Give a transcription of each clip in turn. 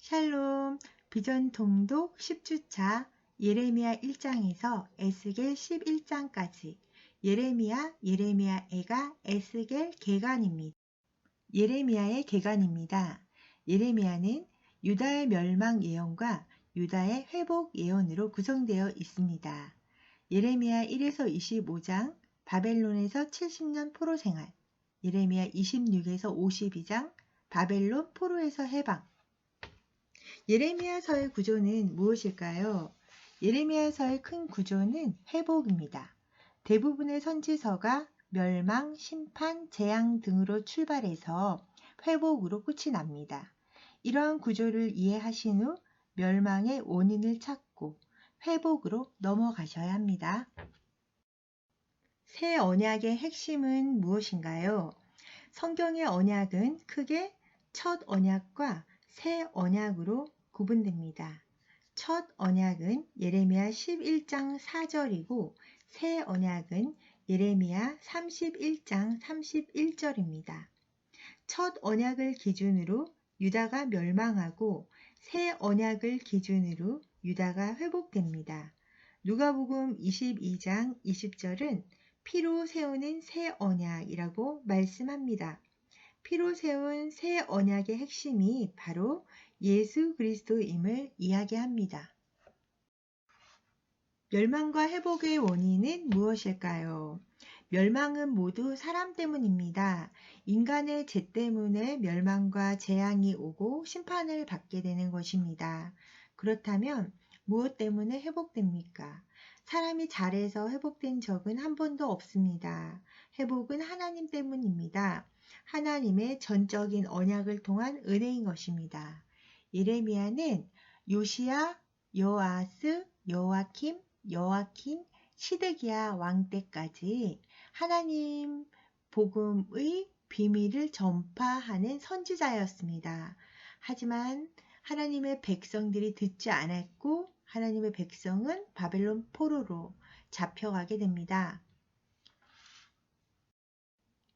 샬롬, 비전 통독 10주차 예레미야 1장에서 에스겔 11장까지 예레미야애가 에스겔 개간입니다. 예레미야의 개간입니다. 예레미야는 유다의 멸망 예언과 유다의 회복 예언으로 구성되어 있습니다. 예레미야 1에서 25장 바벨론에서 70년 포로 생활, 예레미야 26에서 52장 바벨론 포로에서 해방. 예레미야서의 구조는 무엇일까요? 예레미야서의 큰 구조는 회복입니다. 대부분의 선지서가 멸망, 심판, 재앙 등으로 출발해서 회복으로 끝이 납니다. 이러한 구조를 이해하신 후 멸망의 원인을 찾고 회복으로 넘어가셔야 합니다. 새 언약의 핵심은 무엇인가요? 성경의 언약은 크게 첫 언약과 새 언약으로 구분됩니다. 첫 언약은 예레미야 11장 4절이고 새 언약은 예레미야 31장 31절입니다. 첫 언약을 기준으로 유다가 멸망하고 새 언약을 기준으로 유다가 회복됩니다. 누가복음 22장 20절은 피로 세우는 새 언약이라고 말씀합니다. 피로 세운 새 언약의 핵심이 바로 예수 그리스도임을 이야기합니다. 멸망과 회복의 원인은 무엇일까요? 멸망은 모두 사람 때문입니다. 인간의 죄 때문에 멸망과 재앙이 오고 심판을 받게 되는 것입니다. 그렇다면 무엇 때문에 회복됩니까? 사람이 잘해서 회복된 적은 한 번도 없습니다. 회복은 하나님 때문입니다. 하나님의 전적인 언약을 통한 은혜인 것입니다. 예레미야는 요시야, 여아스, 여아킴, 시드기야 왕 때까지 하나님 복음의 비밀을 전파하는 선지자였습니다. 하지만 하나님의 백성들이 듣지 않았고 하나님의 백성은 바벨론 포로로 잡혀가게 됩니다.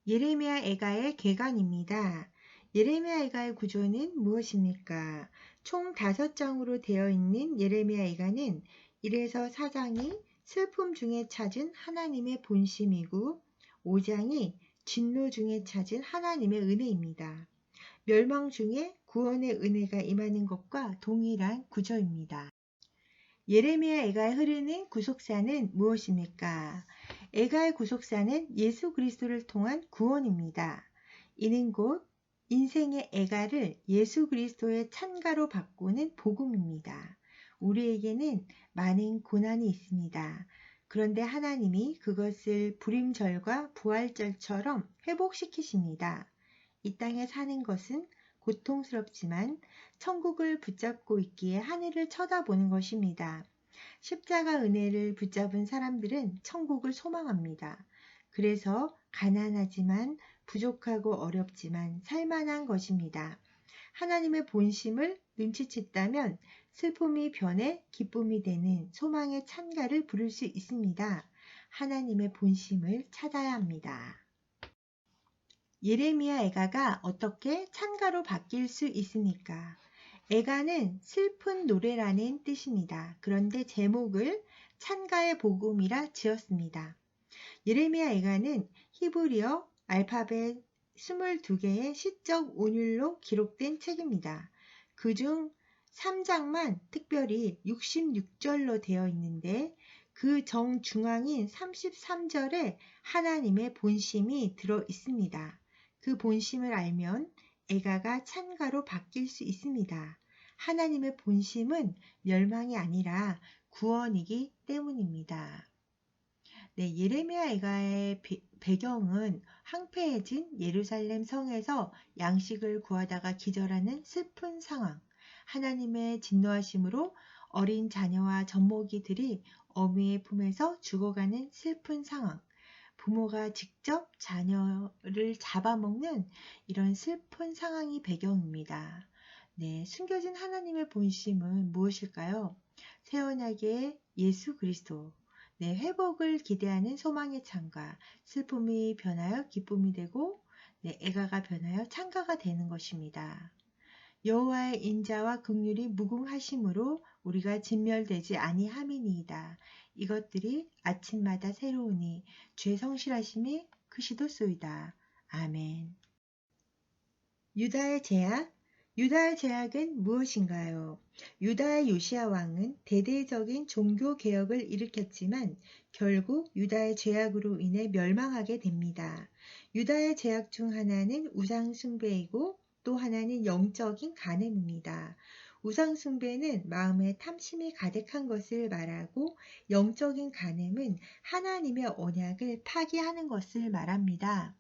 예레미야 애가의 개간입니다. 예레미야 애가의 구조는 무엇입니까? 총 5장으로 되어 있는 예레미야 애가는 1에서 4장이 슬픔 중에 찾은 하나님의 본심이고 5장이 진노 중에 찾은 하나님의 은혜입니다. 멸망 중에 구원의 은혜가 임하는 것과 동일한 구조입니다. 예레미야 애가에 흐르는 구속사는 무엇입니까? 애가의 구속사는 예수 그리스도를 통한 구원입니다. 이는 곧 인생의 애가를 예수 그리스도의 찬가로 바꾸는 복음입니다. 우리에게는 많은 고난이 있습니다. 그런데 하나님이 그것을 불임절과 부활절처럼 회복시키십니다. 이 땅에 사는 것은 고통스럽지만 천국을 붙잡고 있기에 하늘을 쳐다보는 것입니다. 십자가 은혜를 붙잡은 사람들은 천국을 소망합니다. 그래서 가난하지만 부족하고 어렵지만 살만한 것입니다. 하나님의 본심을 눈치챘다면 슬픔이 변해 기쁨이 되는 소망의 찬가를 부를 수 있습니다. 하나님의 본심을 찾아야 합니다. 예레미야 애가가 어떻게 찬가로 바뀔 수 있습니까? 애가는 슬픈 노래라는 뜻입니다. 그런데 제목을 찬가의 복음이라 지었습니다. 예레미야 애가는 히브리어 알파벳 22개의 시적 운율로 기록된 책입니다. 그중 3장만 특별히 66절로 되어 있는데 그 정중앙인 33절에 하나님의 본심이 들어 있습니다. 그 본심을 알면 애가가 찬가로 바뀔 수 있습니다. 하나님의 본심은 멸망이 아니라 구원이기 때문입니다. 네, 예레미야 애가의 배경은 황폐해진 예루살렘 성에서 양식을 구하다가 기절하는 슬픈 상황, 하나님의 진노하심으로 어린 자녀와 젖먹이들이 어미의 품에서 죽어가는 슬픈 상황, 부모가 직접 자녀를 잡아먹는 이런 슬픈 상황이 배경입니다. 네, 숨겨진 하나님의 본심은 무엇일까요? 새 언약의 예수 그리스도, 네, 회복을 기대하는 소망의 찬가, 슬픔이 변하여 기쁨이 되고 네, 애가가 변하여 찬가가 되는 것입니다. 여호와의 인자와 긍휼이 무궁하심으로 우리가 진멸되지 아니함이니이다. 이것들이 아침마다 새로우니 주의 성실하심이 크시도소이다. 아멘. 유다의 제약? 유다의 제약은 무엇인가요? 유다의 요시야 왕은 대대적인 종교 개혁을 일으켰지만 결국 유다의 제약으로 인해 멸망하게 됩니다. 유다의 제약 중 하나는 우상 숭배이고 또 하나는 영적인 간음입니다. 우상 숭배는 마음에 탐심이 가득한 것을 말하고 영적인 간음은 하나님의 언약을 파기하는 것을 말합니다.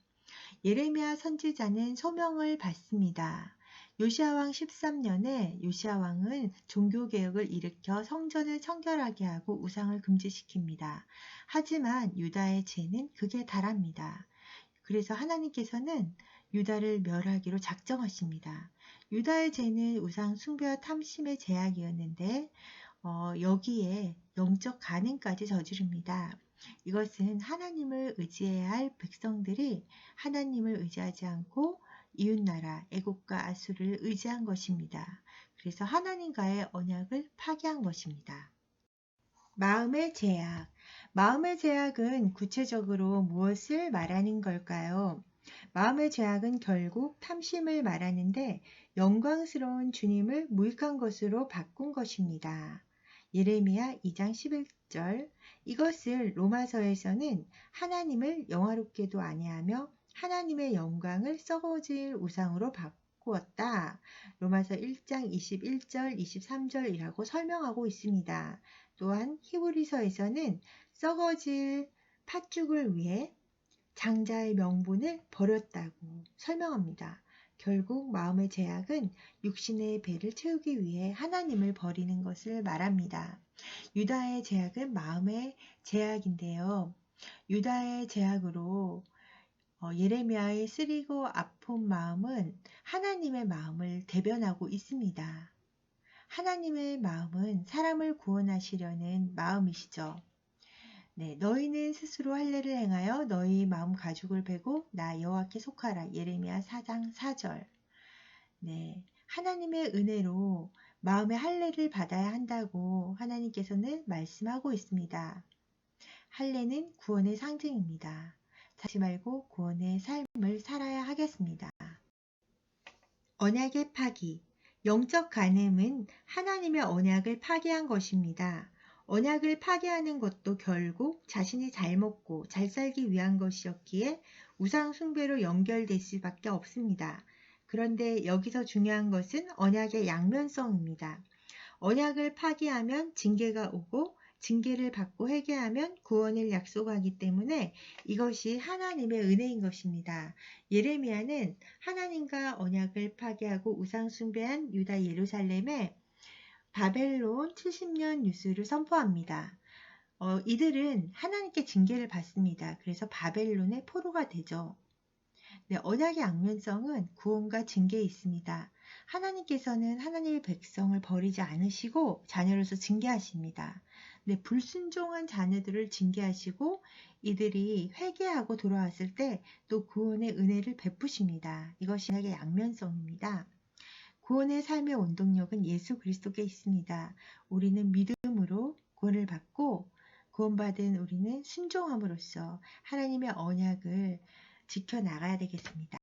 예레미야 선지자는 소명을 받습니다. 요시야 왕 13년에 요시야 왕은 종교개혁을 일으켜 성전을 청결하게 하고 우상을 금지시킵니다. 하지만 유다의 죄는 극에 달합니다. 그래서 하나님께서는 유다를 멸하기로 작정하십니다. 유다의 죄는 우상 숭배와 탐심의 제약이었는데 여기에 영적 간음까지 저지릅니다. 이것은 하나님을 의지해야 할 백성들이 하나님을 의지하지 않고 이웃나라 애국과 아수를 의지한 것입니다. 그래서 하나님과의 언약을 파기한 것입니다. 마음의 제약. 마음의 제약은 구체적으로 무엇을 말하는 걸까요? 마음의 제약은 결국 탐심을 말하는데 영광스러운 주님을 무익한 것으로 바꾼 것입니다. 예레미야 2장 11절. 이것을 로마서에서는 하나님을 영화롭게도 아니하며 하나님의 영광을 썩어질 우상으로 바꾸었다. 로마서 1장 21절 23절이라고 설명하고 있습니다. 또한 히브리서에서는 썩어질 팥죽을 위해 장자의 명분을 버렸다고 설명합니다. 결국 마음의 제약은 육신의 배를 채우기 위해 하나님을 버리는 것을 말합니다. 유다의 제약은 마음의 제약인데요. 유다의 제약으로 예레미야의 쓰리고 아픈 마음은 하나님의 마음을 대변하고 있습니다. 하나님의 마음은 사람을 구원하시려는 마음이시죠. 네, 너희는 스스로 할례를 행하여 너희 마음 가죽을 베고 나 여호와께 속하라. 예레미야 4장 4절. 네, 하나님의 은혜로 마음의 할례를 받아야 한다고 하나님께서는 말씀하고 있습니다. 할례는 구원의 상징입니다. 다시 말고 구원의 삶을 살아야 하겠습니다. 언약의 파기. 영적 간음은 하나님의 언약을 파기한 것입니다. 언약을 파괴하는 것도 결국 자신이 잘 먹고 잘 살기 위한 것이었기에 우상 숭배로 연결될 수밖에 없습니다. 그런데 여기서 중요한 것은 언약의 양면성입니다. 언약을 파기하면 징계가 오고 징계를 받고 회개하면 구원을 약속하기 때문에 이것이 하나님의 은혜인 것입니다. 예레미야는 하나님과 언약을 파기하고 우상 숭배한 유다 예루살렘에 바벨론 70년 유수를 선포합니다. 이들은 하나님께 징계를 받습니다. 그래서 바벨론의 포로가 되죠. 네, 언약의 양면성은 구원과 징계에 있습니다. 하나님께서는 하나님의 백성을 버리지 않으시고 자녀로서 징계하십니다. 네, 불순종한 자녀들을 징계하시고 이들이 회개하고 돌아왔을 때 또 구원의 은혜를 베푸십니다. 이것이 언약의 양면성입니다. 구원의 삶의 원동력은 예수 그리스도께 있습니다. 우리는 믿음으로 구원을 받고 구원받은 우리는 순종함으로써 하나님의 언약을 지켜나가야 되겠습니다.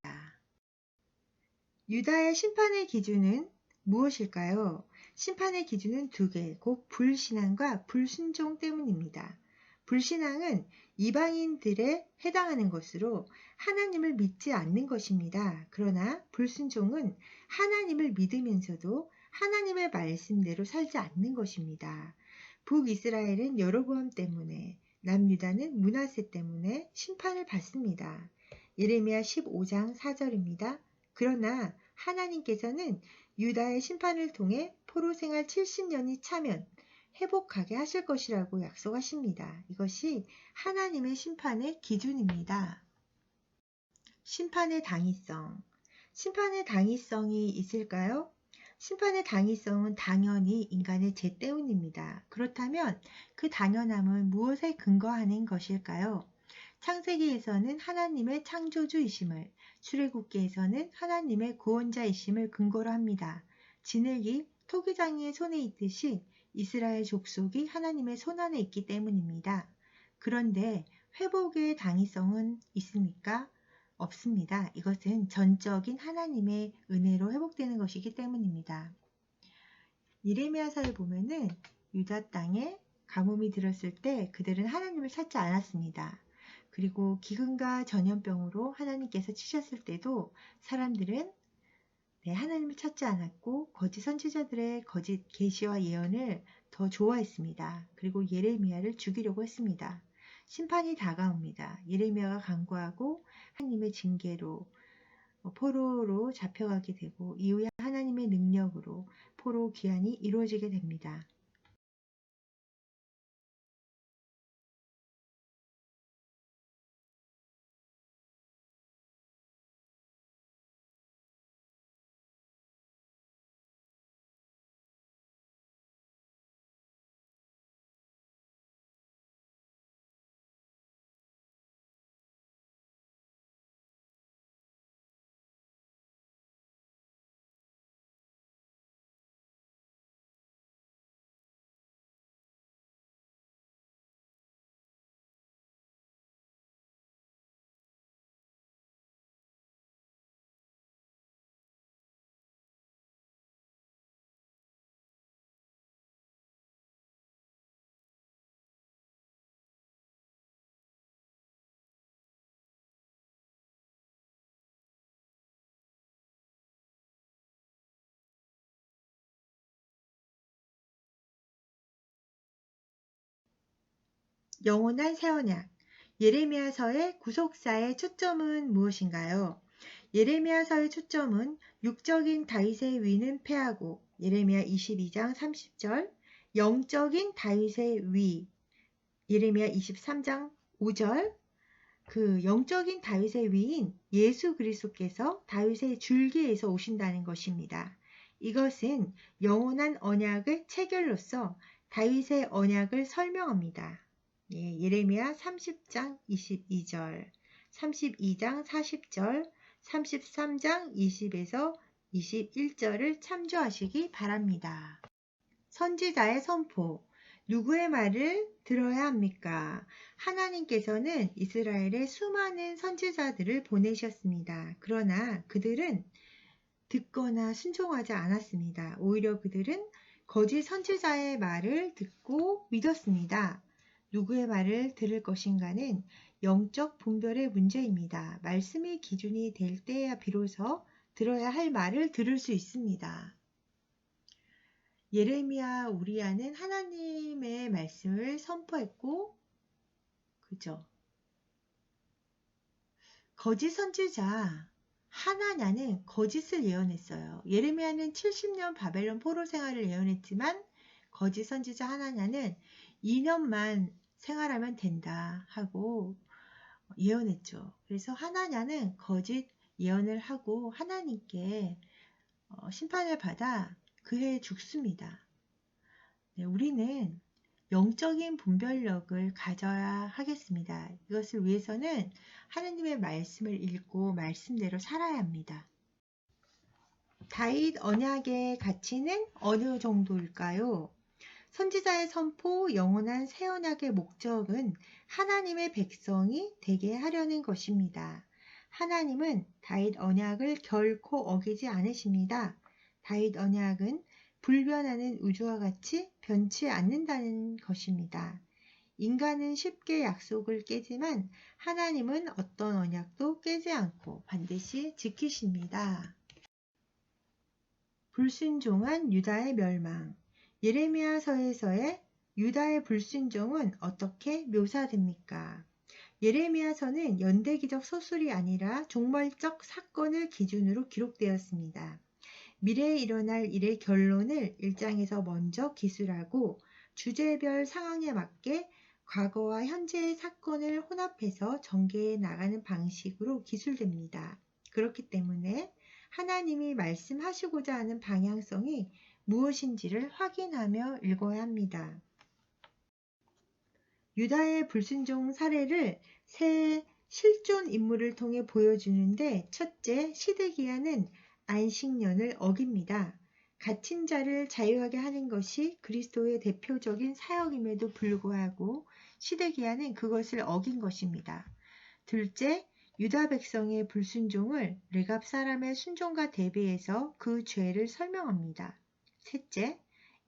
유다의 심판의 기준은 무엇일까요? 심판의 기준은 두 개, 곧 불신앙과 불순종 때문입니다. 불신앙은 이방인들에 해당하는 것으로 하나님을 믿지 않는 것입니다. 그러나 불순종은 하나님을 믿으면서도 하나님의 말씀대로 살지 않는 것입니다. 북이스라엘은 여로보암 때문에, 남유다는 므낫세 때문에 심판을 받습니다. 예레미야 15장 4절입니다. 그러나 하나님께서는 유다의 심판을 통해 포로 생활 70년이 차면 회복하게 하실 것이라고 약속하십니다. 이것이 하나님의 심판의 기준입니다. 심판의 당위성. 심판의 당위성이 있을까요? 심판의 당위성은 당연히 인간의 죄 때문입니다. 그렇다면 그 당연함은 무엇에 근거하는 것일까요? 창세기에서는 하나님의 창조주이심을, 출애굽기에서는 하나님의 구원자이심을 근거로 합니다. 진흙이 토기장이의 손에 있듯이 이스라엘 족속이 하나님의 손안에 있기 때문입니다. 그런데 회복의 당위성은 있습니까? 없습니다. 이것은 전적인 하나님의 은혜로 회복되는 것이기 때문입니다. 예레미야서에 보면은 유다 땅에 가뭄이 들었을 때 그들은 하나님을 찾지 않았습니다. 그리고 기근과 전염병으로 하나님께서 치셨을 때도 사람들은 하나님을 찾지 않았고 거짓 선지자들의 거짓 계시와 예언을 더 좋아했습니다. 그리고 예레미야를 죽이려고 했습니다. 심판이 다가옵니다. 예레미야가 간구하고 하나님의 징계로 포로로 잡혀가게 되고 이후에 하나님의 능력으로 포로 귀환이 이루어지게 됩니다. 영원한 새 언약. 예레미야서의 구속사의 초점은 무엇인가요? 예레미야서의 초점은 육적인 다윗의 위는 패하고 예레미야 22장 30절, 영적인 다윗의 위 예레미야 23장 5절, 그 영적인 다윗의 위인 예수 그리스도께서 다윗의 줄기에서 오신다는 것입니다. 이것은 영원한 언약의 체결로서 다윗의 언약을 설명합니다. 예레미야 30장 22절, 32장 40절, 33장 20에서 21절을 참조하시기 바랍니다. 선지자의 선포. 누구의 말을 들어야 합니까? 하나님께서는 이스라엘에 수많은 선지자들을 보내셨습니다. 그러나 그들은 듣거나 순종하지 않았습니다. 오히려 그들은 거짓 선지자의 말을 듣고 믿었습니다. 누구의 말을 들을 것인가는 영적 분별의 문제입니다. 말씀이 기준이 될 때야 비로소 들어야 할 말을 들을 수 있습니다. 예레미야, 우리야는 하나님의 말씀을 선포했고, 그죠? 거짓 선지자 하나냐는 거짓을 예언했어요. 예레미야는 70년 바벨론 포로 생활을 예언했지만 거짓 선지자 하나냐는 2년만 생활하면 된다 하고 예언했죠. 그래서 하나냐는 거짓 예언을 하고 하나님께 심판을 받아 그 해에 죽습니다. 우리는 영적인 분별력을 가져야 하겠습니다. 이것을 위해서는 하나님의 말씀을 읽고 말씀대로 살아야 합니다. 다윗 언약의 가치는 어느 정도일까요? 선지자의 선포, 영원한 새 언약의 목적은 하나님의 백성이 되게 하려는 것입니다. 하나님은 다윗 언약을 결코 어기지 않으십니다. 다윗 언약은 불변하는 우주와 같이 변치 않는다는 것입니다. 인간은 쉽게 약속을 깨지만 하나님은 어떤 언약도 깨지 않고 반드시 지키십니다. 불순종한 유다의 멸망. 예레미야서에서의 유다의 불순종은 어떻게 묘사됩니까? 예레미야서는 연대기적 소설이 아니라 종말적 사건을 기준으로 기록되었습니다. 미래에 일어날 일의 결론을 1장에서 먼저 기술하고 주제별 상황에 맞게 과거와 현재의 사건을 혼합해서 전개해 나가는 방식으로 기술됩니다. 그렇기 때문에 하나님이 말씀하시고자 하는 방향성이 무엇인지를 확인하며 읽어야 합니다. 유다의 불순종 사례를 세 실존 인물을 통해 보여주는데 첫째, 시드기야는 안식년을 어깁니다. 갇힌 자를 자유하게 하는 것이 그리스도의 대표적인 사역임에도 불구하고 시드기야는 그것을 어긴 것입니다. 둘째, 유다 백성의 불순종을 르갑 사람의 순종과 대비해서 그 죄를 설명합니다. 셋째,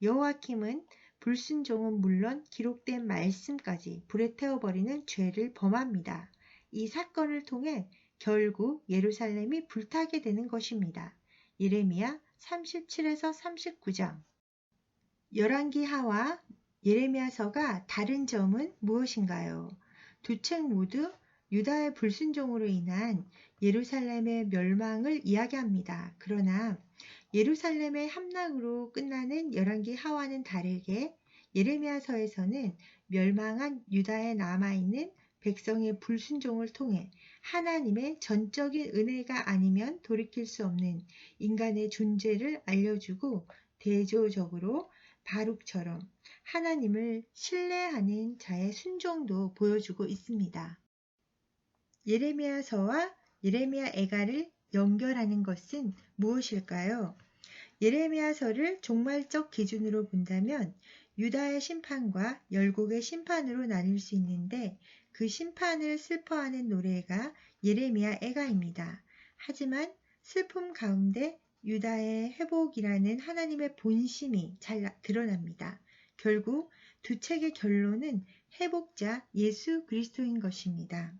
여호야김은 불순종은 물론 기록된 말씀까지 불에 태워버리는 죄를 범합니다. 이 사건을 통해 결국 예루살렘이 불타게 되는 것입니다. 예레미야 37에서 39장. 열왕기하와 예레미야서가 다른 점은 무엇인가요? 두 책 모두 유다의 불순종으로 인한 예루살렘의 멸망을 이야기합니다. 그러나 예루살렘의 함락으로 끝나는 열왕기하와는 다르게 예레미야서에서는 멸망한 유다에 남아있는 백성의 불순종을 통해 하나님의 전적인 은혜가 아니면 돌이킬 수 없는 인간의 존재를 알려주고 대조적으로 바룩처럼 하나님을 신뢰하는 자의 순종도 보여주고 있습니다. 예레미야서와 예레미야 애가를 연결하는 것은 무엇일까요? 예레미야서를 종말적 기준으로 본다면 유다의 심판과 열국의 심판으로 나눌 수 있는데 그 심판을 슬퍼하는 노래가 예레미야 애가입니다. 하지만 슬픔 가운데 유다의 회복이라는 하나님의 본심이 잘 드러납니다. 결국 두 책의 결론은 회복자 예수 그리스도인 것입니다.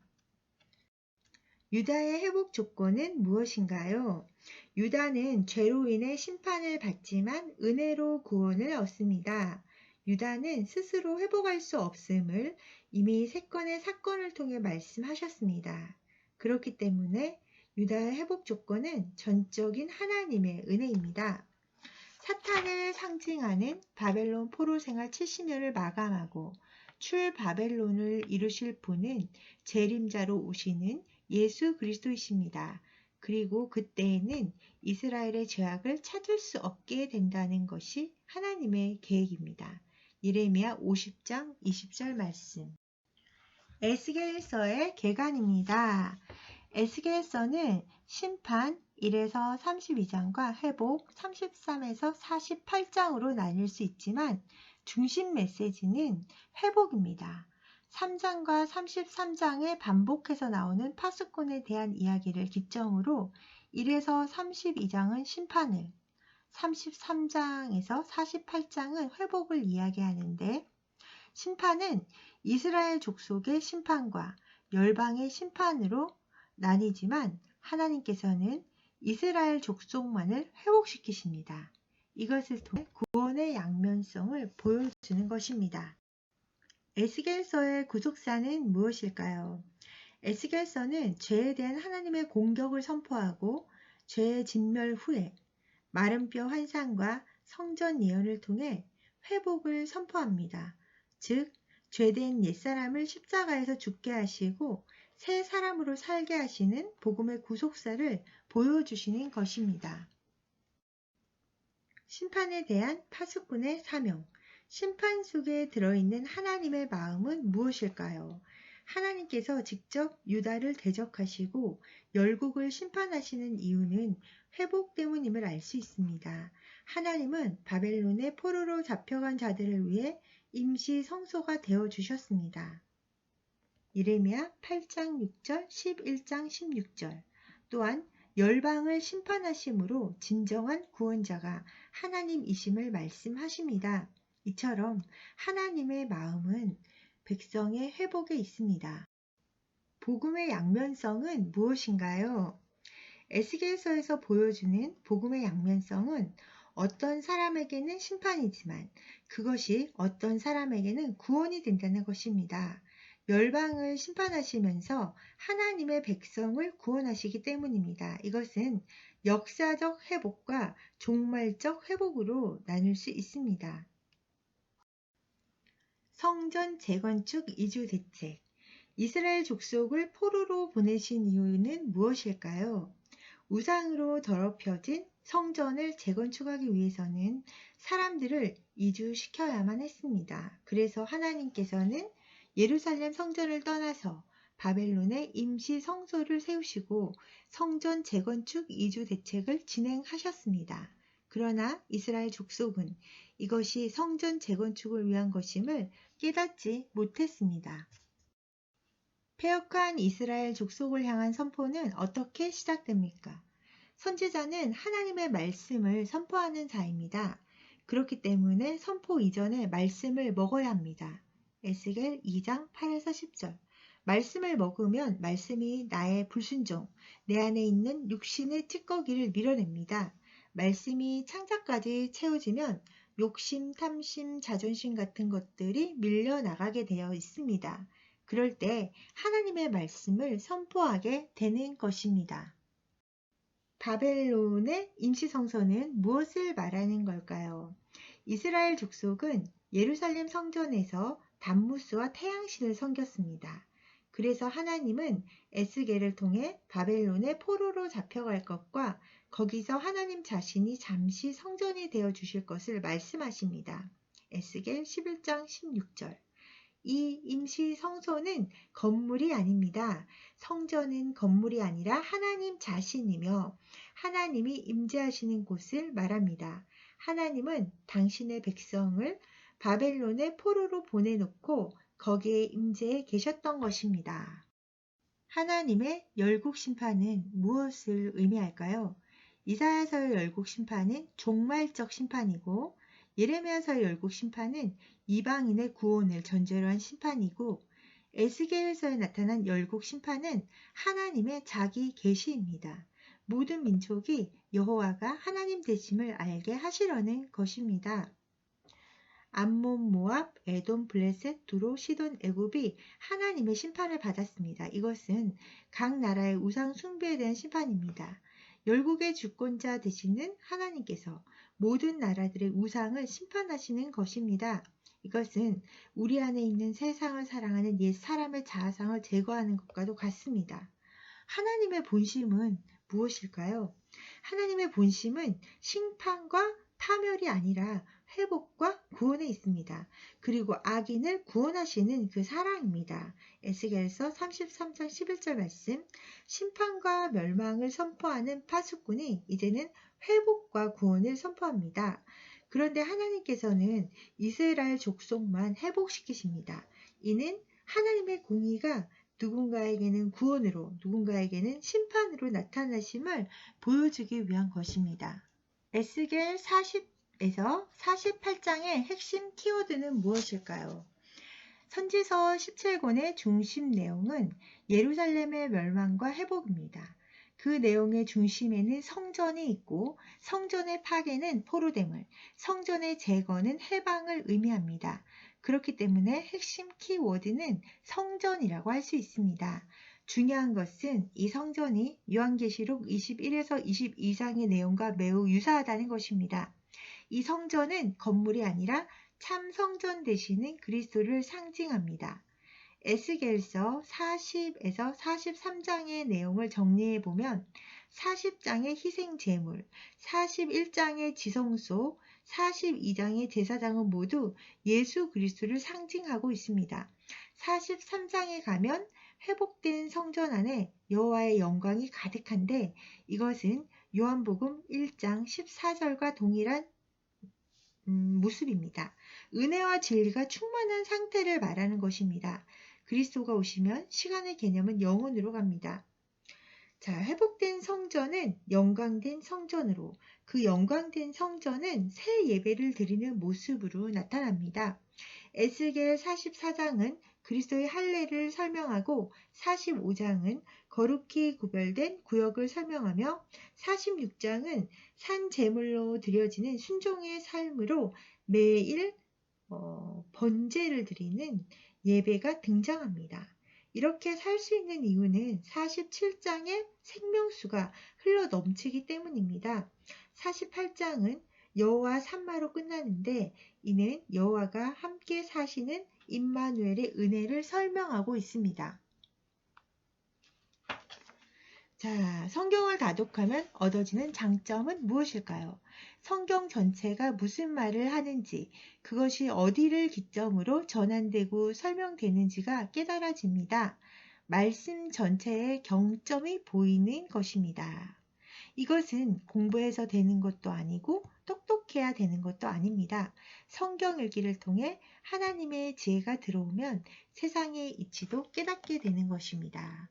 유다의 회복 조건은 무엇인가요? 유다는 죄로 인해 심판을 받지만 은혜로 구원을 얻습니다. 유다는 스스로 회복할 수 없음을 이미 세 건의 사건을 통해 말씀하셨습니다. 그렇기 때문에 유다의 회복 조건은 전적인 하나님의 은혜입니다. 사탄을 상징하는 바벨론 포로 생활 70년을 마감하고 출 바벨론을 이루실 분은 재림자로 오시는 예수 그리스도이십니다. 그리고 그때에는 이스라엘의 죄악을 찾을 수 없게 된다는 것이 하나님의 계획입니다. 예레미야 50장 20절 말씀. 에스겔서의 개관입니다. 에스겔서는 심판 1에서 32장과 회복 33에서 48장으로 나뉠 수 있지만 중심 메시지는 회복입니다. 3장과 33장에 반복해서 나오는 파수꾼에 대한 이야기를 기점으로 1에서 32장은 심판을, 33장에서 48장은 회복을 이야기하는데 심판은 이스라엘 족속의 심판과 열방의 심판으로 나뉘지만 하나님께서는 이스라엘 족속만을 회복시키십니다. 이것을 통해 구원의 양면성을 보여주는 것입니다. 에스겔서의 구속사는 무엇일까요? 에스겔서는 죄에 대한 하나님의 공격을 선포하고 죄의 진멸 후에 마른 뼈 환상과 성전 예언을 통해 회복을 선포합니다. 즉, 죄된 옛사람을 십자가에서 죽게 하시고 새 사람으로 살게 하시는 복음의 구속사를 보여주시는 것입니다. 심판에 대한 파수꾼의 사명. 심판 속에 들어있는 하나님의 마음은 무엇일까요? 하나님께서 직접 유다를 대적하시고 열국을 심판하시는 이유는 회복 때문임을 알 수 있습니다. 하나님은 바벨론의 포로로 잡혀간 자들을 위해 임시 성소가 되어 주셨습니다. 예레미야 8장 6절, 11장 16절. 또한 열방을 심판하심으로 진정한 구원자가 하나님이심을 말씀하십니다. 이처럼 하나님의 마음은 백성의 회복에 있습니다. 복음의 양면성은 무엇인가요? 에스겔서에서 보여주는 복음의 양면성은 어떤 사람에게는 심판이지만 그것이 어떤 사람에게는 구원이 된다는 것입니다. 열방을 심판하시면서 하나님의 백성을 구원하시기 때문입니다. 이것은 역사적 회복과 종말적 회복으로 나눌 수 있습니다. 성전 재건축 이주 대책. 이스라엘 족속을 포로로 보내신 이유는 무엇일까요? 우상으로 더럽혀진 성전을 재건축하기 위해서는 사람들을 이주시켜야만 했습니다. 그래서 하나님께서는 예루살렘 성전을 떠나서 바벨론에 임시 성소를 세우시고 성전 재건축 이주 대책을 진행하셨습니다. 그러나 이스라엘 족속은 이것이 성전 재건축을 위한 것임을 깨닫지 못했습니다. 패역한 이스라엘 족속을 향한 선포는 어떻게 시작됩니까? 선지자는 하나님의 말씀을 선포하는 자입니다. 그렇기 때문에 선포 이전에 말씀을 먹어야 합니다. 에스겔 2장 8에서 10절. 말씀을 먹으면 말씀이 나의 불순종, 내 안에 있는 육신의 찌꺼기를 밀어냅니다. 말씀이 창자까지 채워지면 욕심, 탐심, 자존심 같은 것들이 밀려나가게 되어 있습니다. 그럴 때 하나님의 말씀을 선포하게 되는 것입니다. 바벨론의 임시성소는 무엇을 말하는 걸까요? 이스라엘 족속은 예루살렘 성전에서 단무스와 태양신을 섬겼습니다. 그래서 하나님은 에스겔을 통해 바벨론의 포로로 잡혀갈 것과 거기서 하나님 자신이 잠시 성전이 되어 주실 것을 말씀하십니다. 에스겔 11장 16절. 이 임시 성소는 건물이 아닙니다. 성전은 건물이 아니라 하나님 자신이며 하나님이 임재하시는 곳을 말합니다. 하나님은 당신의 백성을 바벨론의 포로로 보내놓고 거기에 임재해 계셨던 것입니다. 하나님의 열국 심판은 무엇을 의미할까요? 이사야서의 열국 심판은 종말적 심판이고 예레미야서의 열국 심판은 이방인의 구원을 전제로 한 심판이고 에스겔서에 나타난 열국 심판은 하나님의 자기 계시입니다. 모든 민족이 여호와가 하나님 되심을 알게 하시려는 것입니다. 암몬, 모압, 에돔, 블레셋, 두로, 시돈, 애굽이 하나님의 심판을 받았습니다. 이것은 각 나라의 우상 숭배에 대한 심판입니다. 열국의 주권자 되시는 하나님께서 모든 나라들의 우상을 심판하시는 것입니다. 이것은 우리 안에 있는 세상을 사랑하는 옛 사람의 자아상을 제거하는 것과도 같습니다. 하나님의 본심은 무엇일까요? 하나님의 본심은 심판과 파멸이 아니라 회복과 구원에 있습니다. 그리고 악인을 구원하시는 그 사랑입니다. 에스겔서 33장 11절 말씀. 심판과 멸망을 선포하는 파수꾼이 이제는 회복과 구원을 선포합니다. 그런데 하나님께서는 이스라엘 족속만 회복시키십니다. 이는 하나님의 공의가 누군가에게는 구원으로, 누군가에게는 심판으로 나타나심을 보여주기 위한 것입니다. 에스겔 40에서 48장의 핵심 키워드는 무엇일까요? 선지서 17권의 중심 내용은 예루살렘의 멸망과 회복입니다. 그 내용의 중심에는 성전이 있고 성전의 파괴는 포로됨을, 성전의 제거는 해방을 의미합니다. 그렇기 때문에 핵심 키워드는 성전이라고 할 수 있습니다. 중요한 것은 이 성전이 요한계시록 21에서 22장의 내용과 매우 유사하다는 것입니다. 이 성전은 건물이 아니라 참 성전 되시는 그리스도를 상징합니다. 에스겔서 40에서 43장의 내용을 정리해 보면 40장의 희생제물, 41장의 지성소, 42장의 제사장은 모두 예수 그리스도를 상징하고 있습니다. 43장에 가면 회복된 성전 안에 여호와의 영광이 가득한데 이것은 요한복음 1장 14절과 동일한 모습입니다. 은혜와 진리가 충만한 상태를 말하는 것입니다. 그리스도가 오시면 시간의 개념은 영원으로 갑니다. 자, 회복된 성전은 영광된 성전으로, 그 영광된 성전은 새 예배를 드리는 모습으로 나타납니다. 에스겔 44장은 그리스도의 할례를 설명하고 45장은 거룩히 구별된 구역을 설명하며 46장은 산 제물로 드려지는 순종의 삶으로 매일 번제를 드리는 예배가 등장합니다. 이렇게 살 수 있는 이유는 47장의 생명수가 흘러 넘치기 때문입니다. 48장은 여호와 산마로 끝나는데 이는 여호와가 함께 사시는 임마누엘의 은혜를 설명하고 있습니다. 자, 성경을 다독하면 얻어지는 장점은 무엇일까요? 성경 전체가 무슨 말을 하는지, 그것이 어디를 기점으로 전환되고 설명되는지가 깨달아집니다. 말씀 전체의 경점이 보이는 것입니다. 이것은 공부해서 되는 것도 아니고 똑똑해야 되는 것도 아닙니다. 성경 읽기를 통해 하나님의 지혜가 들어오면 세상의 이치도 깨닫게 되는 것입니다.